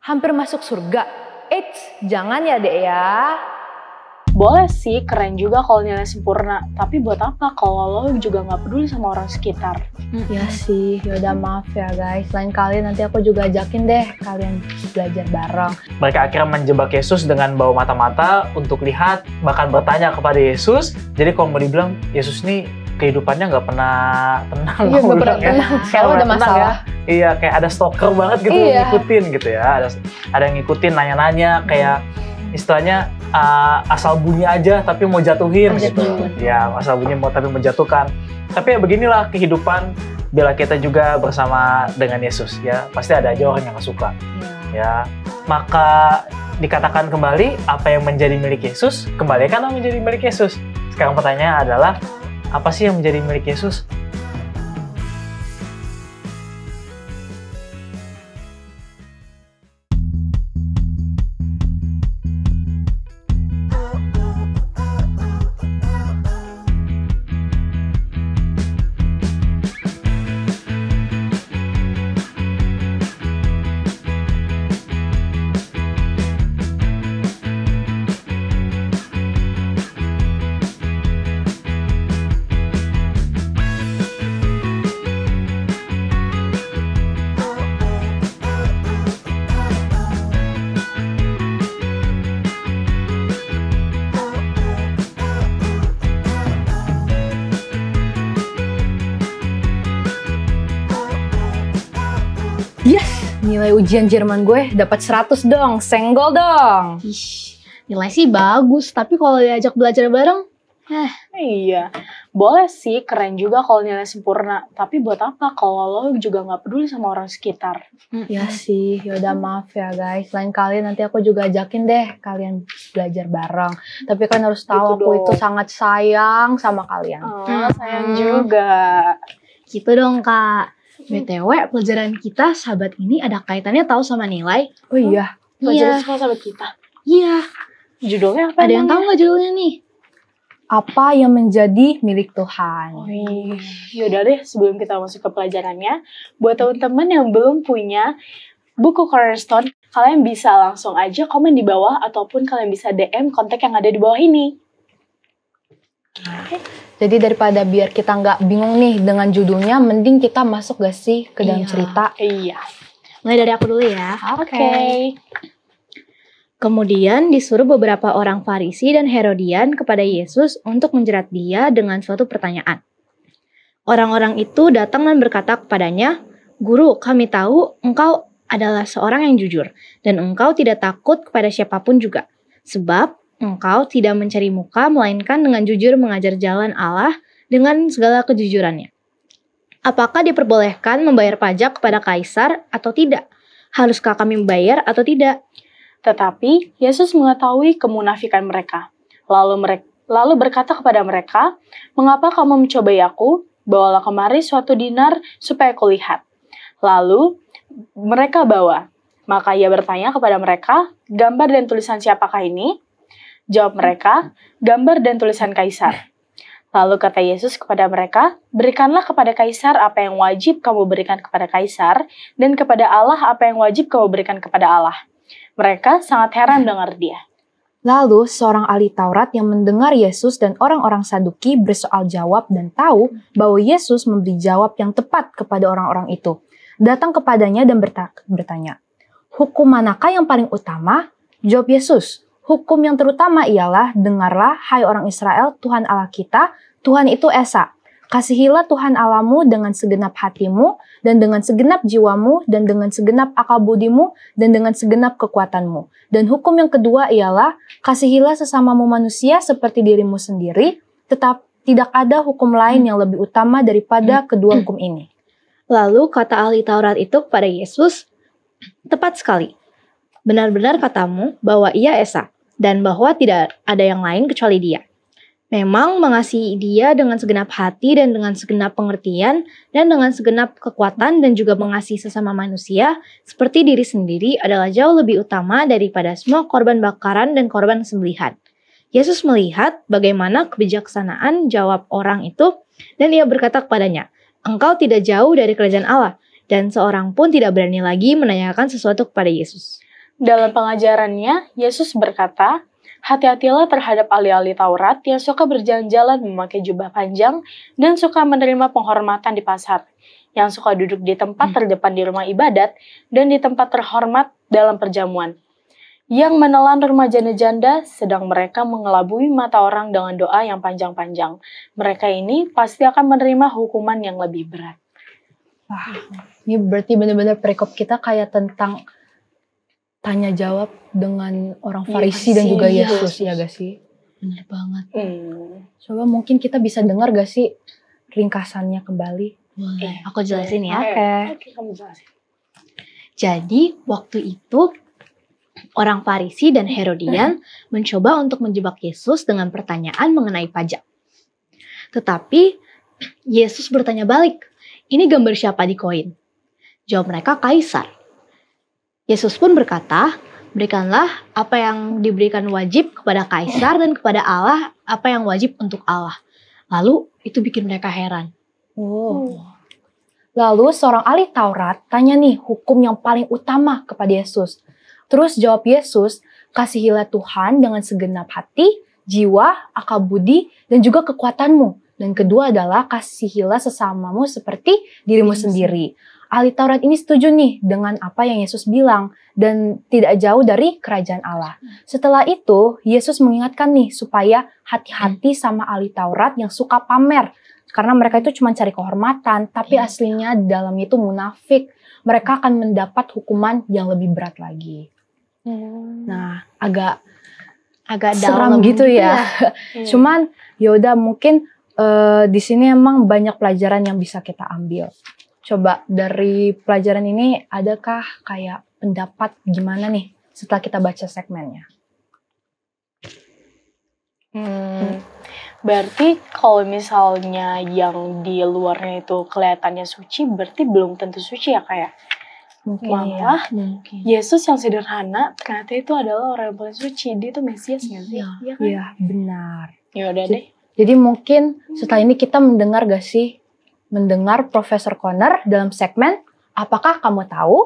Hampir masuk surga. Eits, jangan ya dek ya. Boleh sih, keren juga kalau nilai sempurna. Tapi buat apa kalau lo juga nggak peduli sama orang sekitar? Ya sih, yaudah maaf ya guys. Lain kali nanti aku juga ajakin deh kalian belajar bareng. Mereka akhirnya menjebak Yesus dengan bawa mata-mata untuk lihat, bahkan bertanya kepada Yesus. Jadi kalau mau dibilang, Yesus nih kehidupannya nggak pernah tenang. Iya, nggak pernah tenang. Selalu ada masalah. Ya. Iya, kayak ada stalker banget gitu, ngikutin gitu ya. Ada yang ngikutin, nanya-nanya, kayak istilahnya asal bunyi aja tapi mau jatuhin gitu. Ya, asal bunyi tapi menjatuhkan. Tapi ya beginilah kehidupan bila kita juga bersama dengan Yesus ya. Pasti ada aja orang yang nggak suka. Ya, maka dikatakan kembali apa yang menjadi milik Yesus, kembalikan apa menjadi milik Yesus. Sekarang pertanyaannya adalah apa sih yang menjadi milik Yesus? Nilai ujian Jerman gue dapat 100 dong, senggol dong. Ih, nilai sih bagus, tapi kalau diajak belajar bareng, Iya, boleh sih, keren juga kalau nilai sempurna. Tapi buat apa kalau lo juga nggak peduli sama orang sekitar? Ya sih, yaudah maaf ya guys. Lain kali nanti aku juga ajakin deh kalian belajar bareng. Tapi kan harus tahu Gitu aku dong. itu sangat sayang sama kalian. Sayang juga. gitu dong Kak. BTW, pelajaran kita sahabat ini ada kaitannya tahu sama nilai? Oh iya, Pelajaran sekolah sahabat kita. Iya. Judulnya apa? Ada yang tahu nggak judulnya nih? apa yang menjadi milik Tuhan? Wih, yaudah deh, sebelum kita masuk ke pelajarannya, buat teman-teman yang belum punya buku Cornerstone, kalian bisa langsung aja komen di bawah ataupun kalian bisa DM kontak yang ada di bawah ini. Jadi daripada biar kita nggak bingung nih dengan judulnya, mending kita masuk gak sih ke dalam cerita? Iya. Mulai dari aku dulu ya. Oke. Kemudian disuruh beberapa orang Farisi dan Herodian kepada Yesus untuk menjerat dia dengan suatu pertanyaan. Orang-orang itu datang dan berkata kepadanya, "Guru, kami tahu engkau adalah seorang yang jujur, dan engkau tidak takut kepada siapapun juga. Sebab engkau tidak mencari muka, melainkan dengan jujur mengajar jalan Allah dengan segala kejujurannya. Apakah diperbolehkan membayar pajak kepada kaisar atau tidak? Haruskah kami membayar atau tidak?" Tetapi Yesus mengetahui kemunafikan mereka. Lalu berkata kepada mereka, "Mengapa kamu mencobai aku? Bawalah kemari suatu dinar supaya kulihat." Lalu mereka bawa. Maka ia bertanya kepada mereka, "Gambar dan tulisan siapakah ini?" Jawab mereka, "Gambar dan tulisan kaisar." Lalu kata Yesus kepada mereka, "Berikanlah kepada kaisar apa yang wajib kamu berikan kepada kaisar, dan kepada Allah apa yang wajib kamu berikan kepada Allah." Mereka sangat heran dengar dia. Lalu seorang ahli Taurat yang mendengar Yesus dan orang-orang Saduki bersoal jawab dan tahu bahwa Yesus memberi jawab yang tepat kepada orang-orang itu, datang kepadanya dan bertanya, "Hukum manakah yang paling utama?" Jawab Yesus, "Hukum yang terutama ialah, dengarlah hai orang Israel, Tuhan Allah kita, Tuhan itu Esa. Kasihilah Tuhan Allahmu dengan segenap hatimu, dan dengan segenap jiwamu, dan dengan segenap akal budimu, dan dengan segenap kekuatanmu. Dan hukum yang kedua ialah, kasihilah sesamamu manusia seperti dirimu sendiri, tetap tidak ada hukum lain yang lebih utama daripada kedua hukum ini." Lalu kata ahli Taurat itu kepada Yesus, "Tepat sekali. Benar-benar katamu bahwa ia Esa, dan bahwa tidak ada yang lain kecuali dia. Memang mengasihi dia dengan segenap hati dan dengan segenap pengertian dan dengan segenap kekuatan dan juga mengasihi sesama manusia seperti diri sendiri adalah jauh lebih utama daripada semua korban bakaran dan korban sembelihan." Yesus melihat bagaimana kebijaksanaan jawab orang itu dan ia berkata kepadanya, "Engkau tidak jauh dari kerajaan Allah." Dan seorang pun tidak berani lagi menanyakan sesuatu kepada Yesus. Dalam pengajarannya, Yesus berkata, hati-hatilah terhadap ahli-ahli Taurat yang suka berjalan-jalan memakai jubah panjang dan suka menerima penghormatan di pasar, yang suka duduk di tempat terdepan di rumah ibadat dan di tempat terhormat dalam perjamuan, yang menelan remaja dan janda, sedang mereka mengelabui mata orang dengan doa yang panjang-panjang. Mereka ini pasti akan menerima hukuman yang lebih berat. Wah, ini berarti benar-benar perikop kita kayak tentang tanya jawab dengan orang Farisi dan juga Yesus, ya gak sih? Benar banget. Coba mungkin kita bisa dengar gak sih ringkasannya kembali? Boleh, aku jelasin ya. Oke, kamu jelasin. Jadi, waktu itu orang Farisi dan Herodian mencoba untuk menjebak Yesus dengan pertanyaan mengenai pajak. Tetapi, Yesus bertanya balik, ini gambar siapa di koin? Jawab mereka, Kaisar. Yesus pun berkata, berikanlah apa yang diberikan wajib kepada Kaisar dan kepada Allah apa yang wajib untuk Allah. Lalu itu bikin mereka heran. Lalu seorang ahli Taurat tanya nih hukum yang paling utama kepada Yesus. Terus jawab Yesus, kasihilah Tuhan dengan segenap hati, jiwa, akal budi, dan juga kekuatanmu. Dan kedua adalah kasihilah sesamamu seperti dirimu sendiri. Ahli Taurat ini setuju nih dengan apa yang Yesus bilang dan tidak jauh dari kerajaan Allah. Setelah itu, Yesus mengingatkan nih supaya hati-hati sama ahli Taurat yang suka pamer. Karena mereka itu cuma cari kehormatan, tapi aslinya dalamnya itu munafik. Mereka akan mendapat hukuman yang lebih berat lagi. Nah, agak seram dalam gitu ya. Cuman yaudah mungkin di sini emang banyak pelajaran yang bisa kita ambil. Coba dari pelajaran ini adakah kayak pendapat gimana nih setelah kita baca segmennya? Berarti kalau misalnya yang di luarnya itu kelihatannya suci, berarti belum tentu suci ya kayak. Malah Yesus yang sederhana ternyata itu adalah orang yang paling suci. Dia itu Mesias nggak sih? Iya kan? Iya, benar. Ya udah deh. Jadi mungkin setelah ini kita mendengar gak sih? Mendengar Profesor Connor dalam segmen Apakah Kamu Tahu?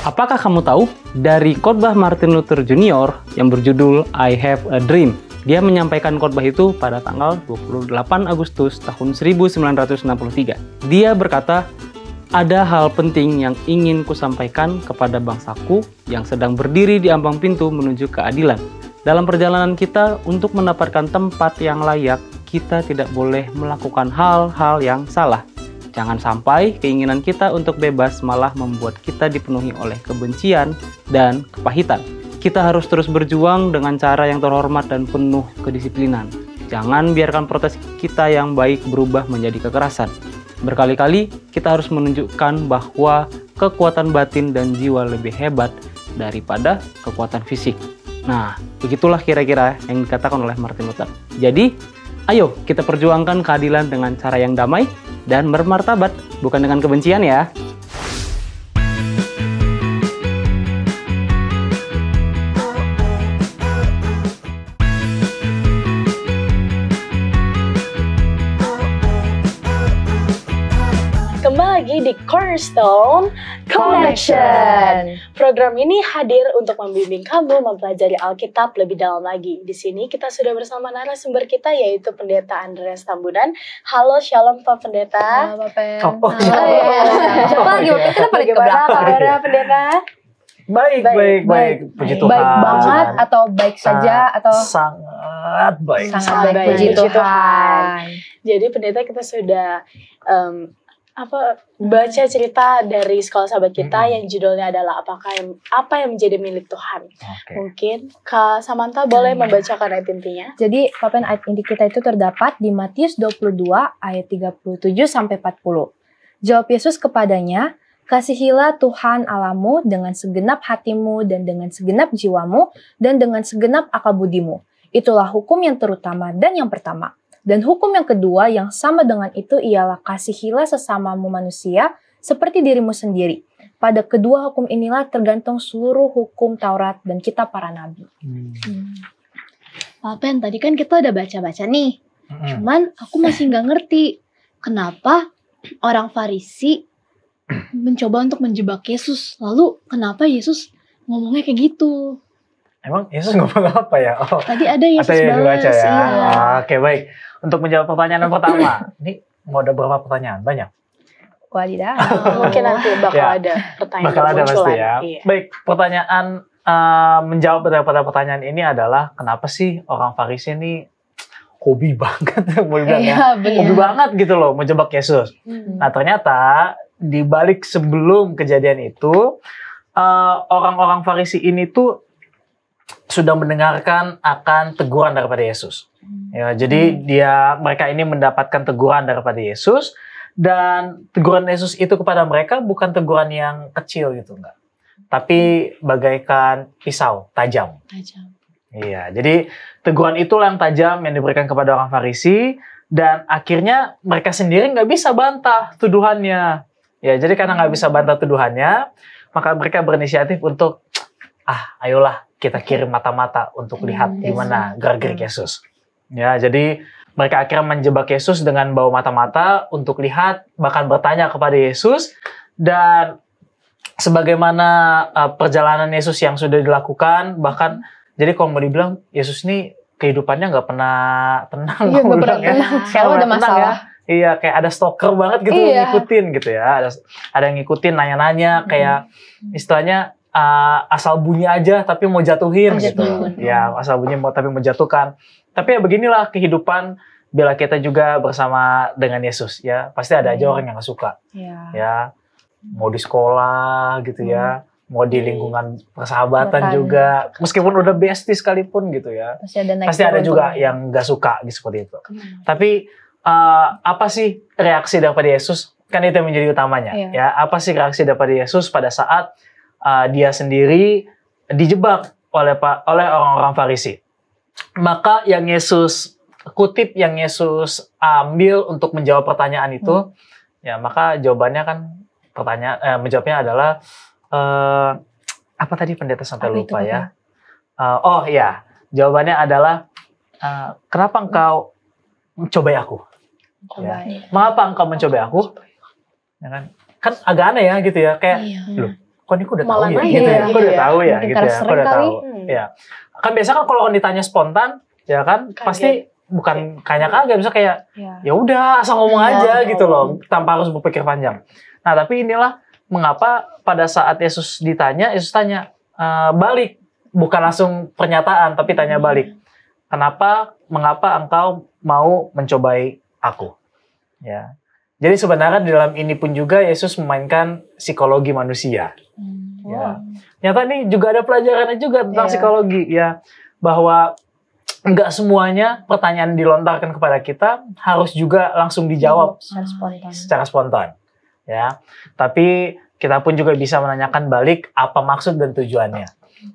Apakah kamu tahu dari khotbah Martin Luther Jr. yang berjudul I Have a Dream? Dia menyampaikan khotbah itu pada tanggal 28 Agustus tahun 1963. Dia berkata, ada hal penting yang ingin kusampaikan kepada bangsaku yang sedang berdiri di ambang pintu menuju keadilan. Dalam perjalanan kita untuk mendapatkan tempat yang layak, kita tidak boleh melakukan hal-hal yang salah. Jangan sampai keinginan kita untuk bebas malah membuat kita dipenuhi oleh kebencian dan kepahitan. Kita harus terus berjuang dengan cara yang terhormat dan penuh kedisiplinan. Jangan biarkan protes kita yang baik berubah menjadi kekerasan. Berkali-kali kita harus menunjukkan bahwa kekuatan batin dan jiwa lebih hebat daripada kekuatan fisik. Nah, begitulah kira-kira yang dikatakan oleh Martin Luther. Jadi, ayo kita perjuangkan keadilan dengan cara yang damai dan bermartabat, bukan dengan kebencian ya. Kembali lagi di Cornerstone Connection. Program ini hadir untuk membimbing kamu mempelajari Alkitab lebih dalam lagi. Di sini kita sudah bersama narasumber kita yaitu Pendeta Andreas Tambunan. Halo, shalom Pak Pendeta. Halo, Pak Pen. Siapa lagi? Kita paling ke belakang. Kabarnya Pendeta? Baik. Puji Tuhan. Baik banget atau baik saja atau sangat baik. Sangat baik. Puji Tuhan. Jadi Pendeta kita sudah baca cerita dari sekolah sahabat kita yang judulnya adalah apa yang menjadi milik Tuhan. Okay. Mungkin Kak Samantha boleh membacakan ayat intinya. Jadi Pak Pen, ayat inti kita itu terdapat di Matius 22 ayat 37 sampai 40. Jawab Yesus kepadanya, kasihilah Tuhan Allahmu dengan segenap hatimu dan dengan segenap jiwamu dan dengan segenap akal budimu. Itulah hukum yang terutama dan yang pertama. Dan hukum yang kedua yang sama dengan itu ialah kasihilah sesamamu manusia seperti dirimu sendiri. Pada kedua hukum inilah tergantung seluruh hukum Taurat dan kitab para nabi. Pak Pen, tadi kan kita udah baca-baca nih. Cuman aku masih nggak ngerti kenapa orang Farisi mencoba untuk menjebak Yesus. Lalu kenapa Yesus ngomongnya kayak gitu? Emang Yesus ngomong apa ya? Oh, Tadi ada Yesus atau yang dibaca balas. ya. Iya. Oke, baik. Untuk menjawab pertanyaan yang pertama, ini mau ada berapa pertanyaan? Banyak. Wadidaw. Mungkin nanti bakal Ya. ada pertanyaan Bakal ada bermunculan. pasti ya. Iya. Baik, pertanyaan menjawab daripada pertanyaan ini adalah kenapa sih orang Farisi ini hobi banget mau dibilang ya. Iya, benar. Hobi banget gitu loh menjebak Yesus. Nah, ternyata di balik sebelum kejadian itu orang-orang Farisi ini tuh sudah mendengarkan akan teguran daripada Yesus. Ya, jadi mereka ini mendapatkan teguran daripada Yesus, dan teguran Yesus itu kepada mereka bukan teguran yang kecil gitu, enggak. Tapi bagaikan pisau tajam. Iya, jadi teguran itulah yang tajam yang diberikan kepada orang Farisi, dan akhirnya mereka sendiri nggak bisa bantah tuduhannya. Ya, jadi karena nggak bisa bantah tuduhannya, maka mereka berinisiatif untuk ayolah kita kirim mata-mata untuk lihat di mana gerak-gerik Yesus. Ya, jadi mereka akhirnya menjebak Yesus dengan bawa mata-mata untuk lihat, bahkan bertanya kepada Yesus, dan sebagaimana perjalanan Yesus yang sudah dilakukan, bahkan jadi kalau mau dibilang Yesus ini kehidupannya nggak pernah tenang. Iya, nggak pernah tenang. Selalu ada masalah. Iya, kayak ada stalker banget gitu ngikutin gitu ya. Ada yang ngikutin, nanya-nanya, kayak istilahnya asal bunyi aja tapi mau jatuhin gitu. Ya, asal bunyi tapi mau jatuhkan. Tapi ya beginilah kehidupan bila kita juga bersama dengan Yesus ya. Pasti ada aja orang yang nggak suka. Ya, mau di sekolah gitu ya, mau di lingkungan persahabatan juga, meskipun udah bestie sekalipun gitu ya, pasti ada juga yang nggak suka gitu, seperti itu. Tapi apa sih reaksi daripada Yesus? Kan itu yang menjadi utamanya. Ya, apa sih reaksi daripada Yesus pada saat dia sendiri dijebak oleh orang-orang Farisi? Maka yang Yesus kutip, yang Yesus ambil untuk menjawab pertanyaan itu, ya maka jawabannya kan menjawabnya adalah apa tadi pendeta sampai lupa ya? Oh ya, jawabannya adalah kenapa engkau mencobai aku? Ya. Mengapa engkau mencobai aku? Ya kan agak aneh ya gitu ya, kayak loh, kok ini aku udah tahu ya, gitu ya, aku udah tahu ya, gitu ya, aku udah tahu. Ya, kan biasa kan kalau ditanya spontan, ya kan pasti bukan kagak, bisa kayak ya udah asal ngomong aja gitu loh, tanpa harus berpikir panjang. Nah, tapi inilah mengapa pada saat Yesus ditanya, Yesus tanya balik, bukan langsung pernyataan, tapi tanya balik. Mengapa engkau mau mencobai aku? Ya. Jadi sebenarnya di dalam ini pun juga Yesus memainkan psikologi manusia. Ya. Ternyata ini juga ada pelajarannya juga tentang psikologi ya, bahwa enggak semuanya pertanyaan dilontarkan kepada kita harus juga langsung dijawab secara spontan. Ya, tapi kita pun juga bisa menanyakan balik apa maksud dan tujuannya.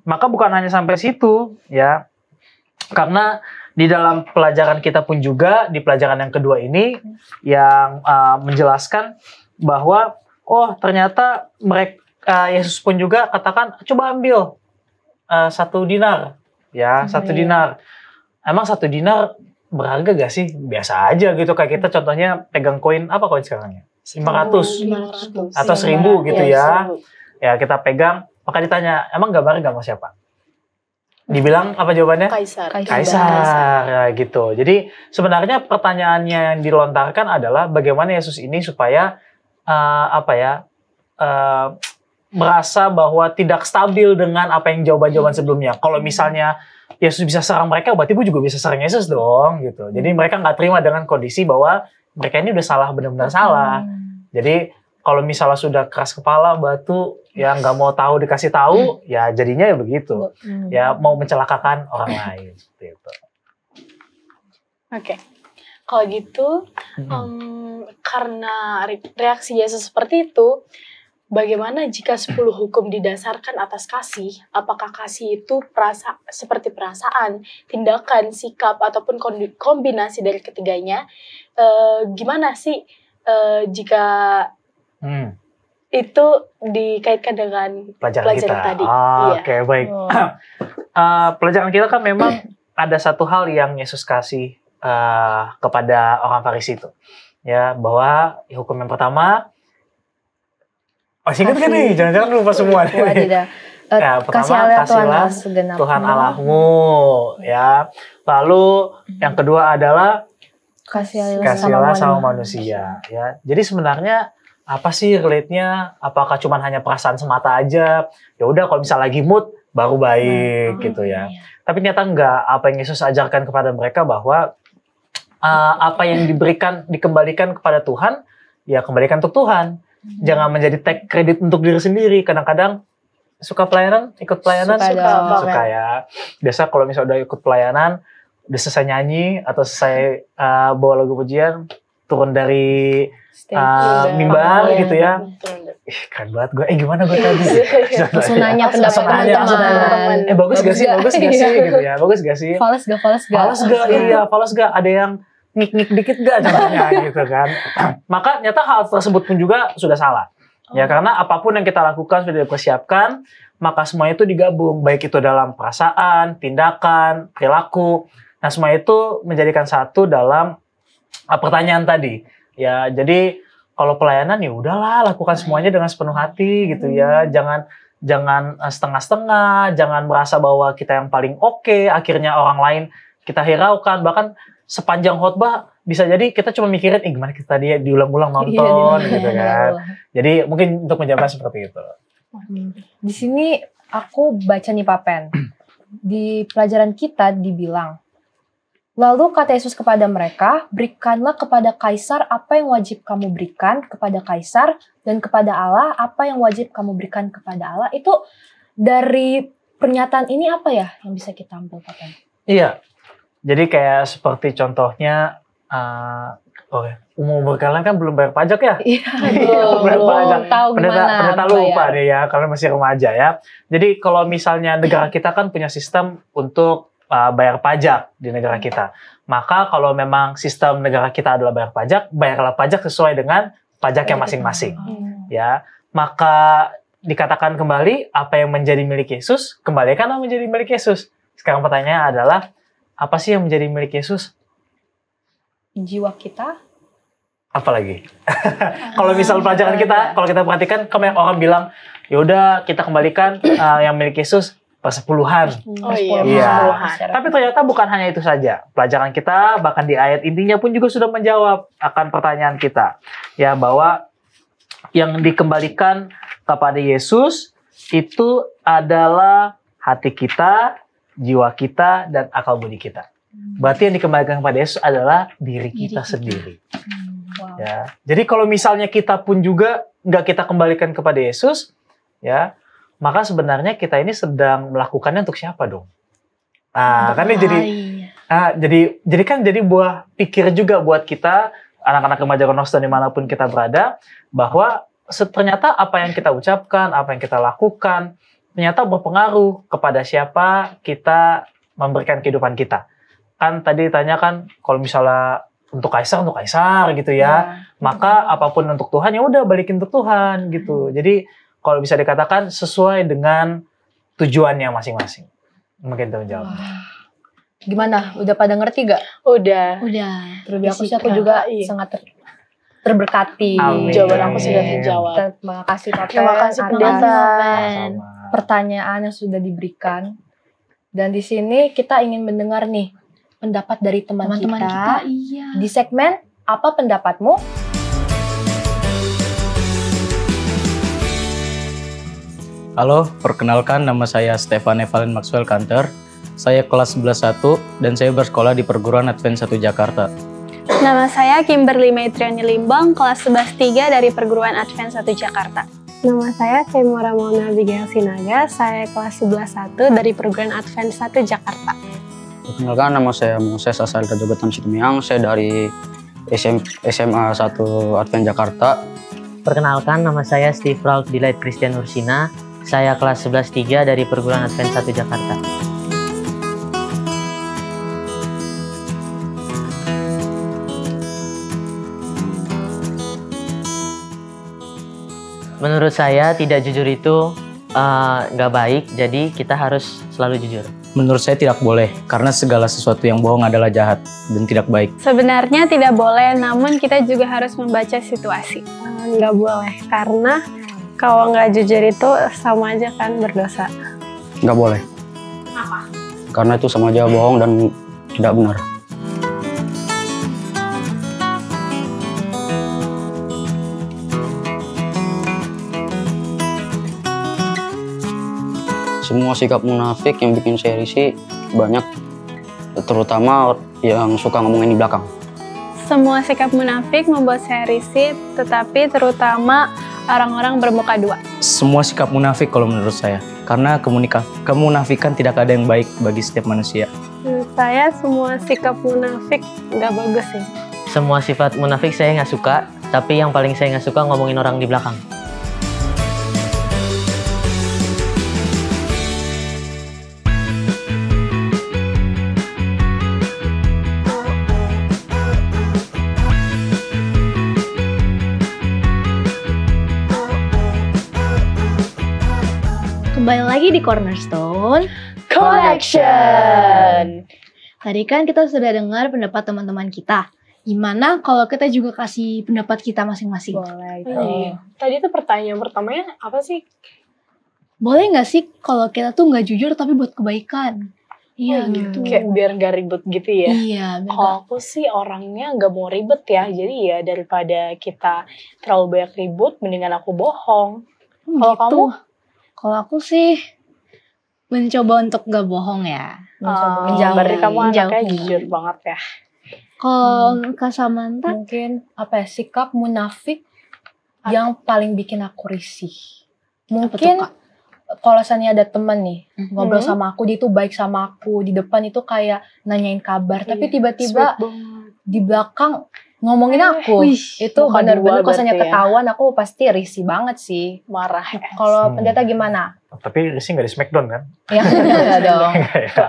Maka bukan hanya sampai situ, ya, karena di dalam pelajaran kita pun juga di pelajaran yang kedua ini yang menjelaskan bahwa ternyata Yesus pun juga katakan coba ambil 1 dinar, ya 1 dinar. Emang 1 dinar berharga gak sih? Biasa aja gitu, kayak kita contohnya pegang koin, apa koin sekarang ya? 500 atau 1000 gitu ya. Ya kita pegang, maka ditanya, emang gambarnya gambar siapa? Dibilang apa jawabannya? Kaisar. Ya, gitu. Jadi sebenarnya pertanyaannya yang dilontarkan adalah bagaimana Yesus ini supaya merasa bahwa tidak stabil dengan apa yang jawaban-jawaban sebelumnya. Kalau misalnya Yesus bisa serang mereka, berarti gue juga bisa serang Yesus dong, gitu. Jadi mereka nggak terima dengan kondisi bahwa mereka ini udah salah, benar-benar salah. Jadi kalau misalnya sudah keras kepala, batu, ya nggak mau tahu dikasih tahu, ya jadinya ya begitu. Ya mau mencelakakan orang lain, seperti itu. Oke. Kalau gitu, karena reaksi Yesus seperti itu, bagaimana jika 10 hukum didasarkan atas kasih? Apakah kasih itu seperti perasaan, tindakan, sikap, ataupun kombinasi dari ketiganya? Gimana sih jika itu dikaitkan dengan pelajaran kita tadi? Oke, baik. Pelajaran kita kan memang ada satu hal yang Yesus kasih kepada orang Farisi itu, ya, bahwa hukum yang pertama, Masih ingat kan nih? Jangan-jangan lupa semua nih. Tidak. Ya, pertama, Kasihlah Tuhan kasihlah segenap Tuhan Allahmu, ya. Lalu yang kedua adalah kasihlah sama manusia, ya. Jadi sebenarnya apa sih relate-nya? Apakah cuma hanya perasaan semata aja? Ya udah, kalau misal lagi mood baru baik gitu ya. Tapi ternyata enggak. Apa yang Yesus ajarkan kepada mereka bahwa apa yang dikembalikan kepada Tuhan, ya kembalikan untuk Tuhan. Jangan menjadi take credit untuk diri sendiri. Kadang-kadang suka pelayanan, ikut pelayanan, suka ya. Biasa kalau misalnya udah ikut pelayanan, udah selesai nyanyi atau selesai bawa lagu pujian, turun dari mimbar gitu ya. Keren banget gue. Gimana gue tadi? Langsung nanya pendapat teman-teman. Bagus gak sih? Bagus gak sih? Gitu ya. Bagus gak sih? Fals gak? Iya, fals gak? Ada yang ngik-ngik dikit gak contohnya gitu kan. Maka nyata hal tersebut pun juga sudah salah. Ya, karena apapun yang kita lakukan sudah dipersiapkan, maka semua itu digabung, baik itu dalam perasaan, tindakan, perilaku. Nah, semua itu menjadikan satu dalam pertanyaan tadi. Ya, jadi kalau pelayanan ya udahlah, lakukan semuanya dengan sepenuh hati gitu ya. Jangan setengah-setengah, jangan merasa bahwa kita yang paling oke, akhirnya orang lain kita hiraukan. Bahkan sepanjang khotbah bisa jadi kita cuma mikirin gimana kita tadi diulang-ulang nonton gitu kan. Jadi mungkin untuk menjawab seperti itu. Di sini aku baca nih Pak Pen. Di pelajaran kita dibilang, lalu kata Yesus kepada mereka, berikanlah kepada Kaisar apa yang wajib kamu berikan kepada Kaisar, dan kepada Allah apa yang wajib kamu berikan kepada Allah. Itu dari pernyataan ini apa ya yang bisa kita ambil Pak Pen? Iya. Jadi kayak seperti contohnya, umur kalian kan belum bayar pajak ya? Iya, belum pajak. Tahu Pendeta lupa nih ya, kalian masih remaja ya. Jadi kalau misalnya negara kita kan punya sistem untuk bayar pajak di negara kita. Maka kalau memang sistem negara kita adalah bayar pajak, bayarlah pajak sesuai dengan pajaknya masing-masing. Ya, maka dikatakan kembali apa yang menjadi milik Yesus, kembalikanlah menjadi milik Yesus. Sekarang pertanyaannya adalah, apa sih yang menjadi milik Yesus? Jiwa kita. Apalagi? Kalau misal pelajaran kita, kalau kita perhatikan, banyak orang bilang, yaudah kita kembalikan yang milik Yesus persepuluhan. Iya. Tapi ternyata bukan hanya itu saja. Pelajaran kita, bahkan di ayat intinya pun juga sudah menjawab akan pertanyaan kita. Ya, bahwa yang dikembalikan kepada Yesus itu adalah hati kita, jiwa kita, dan akal budi kita. Berarti yang dikembalikan kepada Yesus adalah diri kita sendiri. Wow. Ya. Jadi kalau misalnya kita pun juga nggak kita kembalikan kepada Yesus, ya, maka sebenarnya kita ini sedang melakukannya untuk siapa dong? Kan ini jadi buah pikir juga buat kita, anak-anak remaja Cornerstone dimanapun kita berada, bahwa ternyata apa yang kita ucapkan, apa yang kita lakukan, ternyata berpengaruh kepada siapa kita memberikan kehidupan kita. Kan tadi ditanyakan, kalau misalnya untuk Kaisar gitu ya. Maka apapun untuk Tuhan, ya udah balikin untuk Tuhan gitu. Jadi kalau bisa dikatakan sesuai dengan tujuannya masing-masing. Mungkin itu jawab. Gimana? Udah pada ngerti gak? Udah. Terlebih aku juga sangat terberkati. Amin. Jawaban aku sudah terjawab. Terima kasih Pak Pen. Terima kasih pendeta. Pertanyaan yang sudah diberikan. Dan di sini kita ingin mendengar nih pendapat dari teman-teman kita. Di segmen Apa Pendapatmu? Halo, perkenalkan nama saya Stefan Evelyn Maxwell Kanter. Saya kelas 11-1 dan saya bersekolah di Perguruan Advent 1 Jakarta. Nama saya Kimberly Maitriani Limbang, kelas 11-3 dari Perguruan Advent 1 Jakarta. Nama saya Kemora Mona Abigail Sinaga, saya kelas 11-1 dari Perguruan Advent 1 Jakarta. Perkenalkan, nama saya Moses Asal Rajogotam Situmiang, saya dari SMA 1 Advent Jakarta. Perkenalkan, nama saya Steve Ralph Delight Christian Ursina, saya kelas 11-3 dari Perguruan Advent 1 Jakarta. Menurut saya, tidak jujur itu nggak baik, jadi kita harus selalu jujur. Menurut saya tidak boleh, karena segala sesuatu yang bohong adalah jahat dan tidak baik. Sebenarnya tidak boleh, namun kita juga harus membaca situasi. Nggak boleh, karena Kalau nggak jujur itu sama aja kan berdosa. Nggak boleh. Kenapa? Karena itu sama aja bohong dan tidak benar. Semua sikap munafik yang bikin saya risih banyak, terutama yang suka ngomongin di belakang. Semua sikap munafik membuat saya risih, tetapi terutama orang-orang bermuka dua. Semua sikap munafik kalau menurut saya, karena kemunafikan tidak ada yang baik bagi setiap manusia. Menurut saya semua sikap munafik nggak bagus sih. Semua sifat munafik saya nggak suka, tapi yang paling saya nggak suka ngomongin orang di belakang. Kembali lagi di Cornerstone Connection. Tadi kan kita sudah dengar pendapat teman-teman kita. Gimana kalau kita juga kasih pendapat kita masing-masing? Boleh. Tadi tuh pertanyaan pertamanya apa sih? Boleh nggak sih kalau kita tuh nggak jujur tapi buat kebaikan? Iya gitu. Kayak biar nggak ribet gitu ya. Iya. Kalau aku sih orangnya nggak mau ribet ya. Jadi ya daripada kita terlalu banyak ribut, mendingan aku bohong. Kalau gitu. kamu? Kalau aku sih mencoba untuk nggak bohong ya. Berarti kamu anaknya menjauhi. jujur banget ya. Kalau Kak Samantha, Mungkin apa ya, sikap munafik yang paling bikin aku risih. Mungkin kalau misalnya ada temen nih ngobrol sama aku, dia tuh baik sama aku, di depan itu kayak nanyain kabar, tapi tiba-tiba di belakang ngomongin aku. Itu bukan bener-bener dua kalau misalnya berarti ya. ketahuan aku pasti risih banget sih. Marah ya. Kalau pendeta gimana? Tapi risih nggak di Smackdown kan? Ya enggak dong. Ya.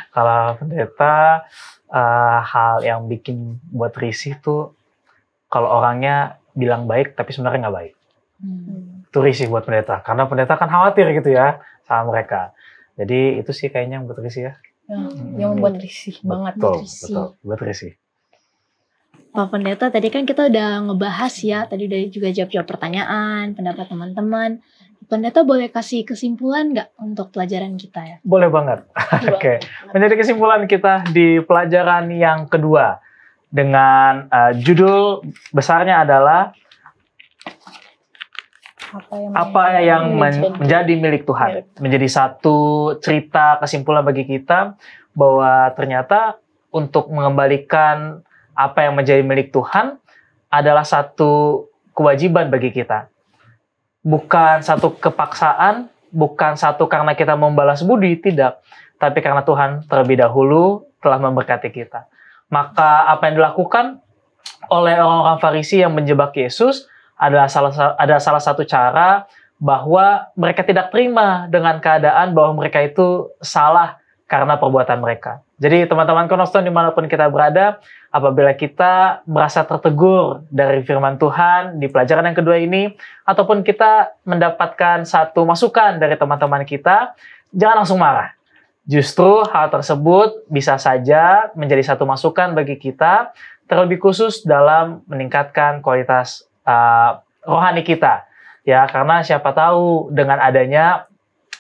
Kalau pendeta, hal yang bikin buat risih tuh kalau orangnya bilang baik tapi sebenarnya nggak baik. Itu risih buat pendeta, karena pendeta kan khawatir gitu ya sama mereka. Jadi itu sih kayaknya yang buat risih ya. Yang membuat risih banget. Betul, buat risih. Pak Pendeta, tadi kan kita udah ngebahas ya, tadi udah juga jawab-jawab pertanyaan, pendapat teman-teman. Pendeta boleh kasih kesimpulan nggak untuk pelajaran kita ya? Boleh banget. Oke. Menjadi kesimpulan kita di pelajaran yang kedua dengan judul besarnya adalah apa yang menjadi milik Tuhan. Menjadi satu cerita kesimpulan bagi kita bahwa ternyata untuk mengembalikan apa yang menjadi milik Tuhan adalah satu kewajiban bagi kita. Bukan satu kepaksaan, bukan satu karena kita membalas budi, tidak. Tapi karena Tuhan terlebih dahulu telah memberkati kita. Maka apa yang dilakukan oleh orang-orang Farisi yang menjebak Yesus adalah salah satu cara bahwa mereka tidak terima dengan keadaan bahwa mereka itu salah karena perbuatan mereka. Jadi teman-teman Cornerstone dimanapun kita berada, apabila kita merasa tertegur dari firman Tuhan di pelajaran yang kedua ini, ataupun kita mendapatkan satu masukan dari teman-teman kita, jangan langsung marah. Justru hal tersebut bisa saja menjadi satu masukan bagi kita, terlebih khusus dalam meningkatkan kualitas rohani kita. Ya, karena siapa tahu dengan adanya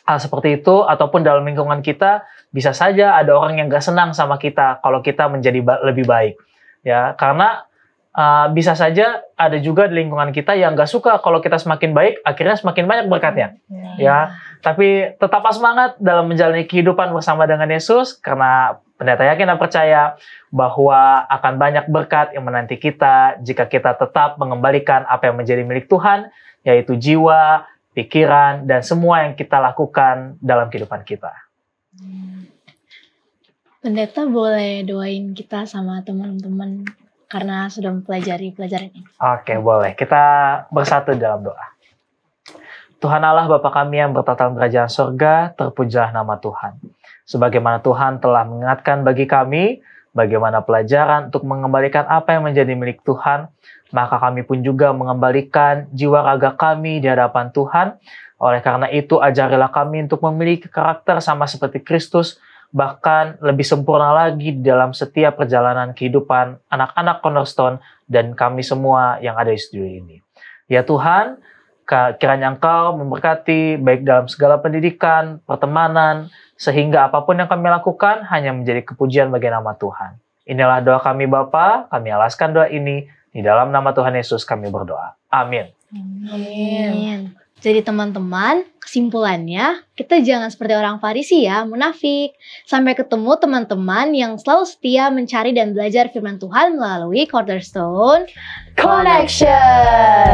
hal seperti itu, ataupun dalam lingkungan kita, bisa saja ada orang yang gak senang sama kita kalau kita menjadi lebih baik. Ya, karena bisa saja ada juga di lingkungan kita yang gak suka kalau kita semakin baik, akhirnya semakin banyak berkatnya. Ya, tapi tetaplah semangat dalam menjalani kehidupan bersama dengan Yesus, karena pendeta yakin dan percaya bahwa akan banyak berkat yang menanti kita jika kita tetap mengembalikan apa yang menjadi milik Tuhan, yaitu jiwa, pikiran, dan semua yang kita lakukan dalam kehidupan kita. Pendeta boleh doain kita sama teman-teman karena sudah mempelajari pelajaran ini. Oke, boleh. Kita bersatu dalam doa. Tuhan Allah Bapa kami yang bertata dalam kerajaan surga, terpujilah nama Tuhan. Sebagaimana Tuhan telah mengingatkan bagi kami, bagaimana pelajaran untuk mengembalikan apa yang menjadi milik Tuhan, maka kami pun juga mengembalikan jiwa raga kami di hadapan Tuhan. Oleh karena itu, ajarilah kami untuk memiliki karakter sama seperti Kristus, bahkan lebih sempurna lagi dalam setiap perjalanan kehidupan anak-anak Cornerstone dan kami semua yang ada di studio ini. Ya Tuhan, Kiranya Engkau memberkati baik dalam segala pendidikan, pertemanan, sehingga apapun yang kami lakukan hanya menjadi kepujian bagi nama Tuhan. Inilah doa kami Bapa, kami alaskan doa ini di dalam nama Tuhan Yesus kami berdoa. Amin. Amin. Jadi teman-teman, kesimpulannya, kita jangan seperti orang Farisi ya, munafik. Sampai ketemu teman-teman yang selalu setia mencari dan belajar firman Tuhan melalui Cornerstone Connection.